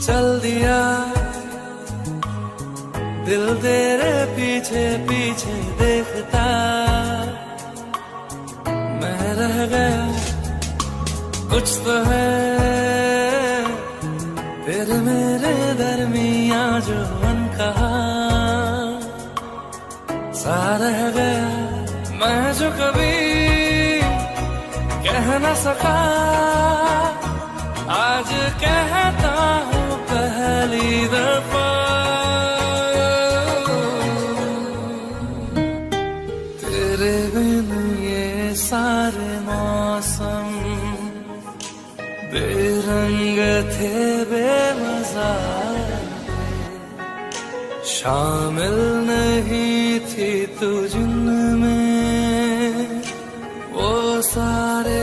चल दिया दिल तेरे पीछे पीछे देखता, मैं रह गया कुछ तो है तेरे मेरे दरमिया जो अनकहा सा रह गया, मैं जो कभी कह न सका आज कहता हूँ पहली दफा। तेरे बिन ये सारे मौसम बेरंग थे बेमजा, शामिल नहीं थी तू जिनमें वो सारे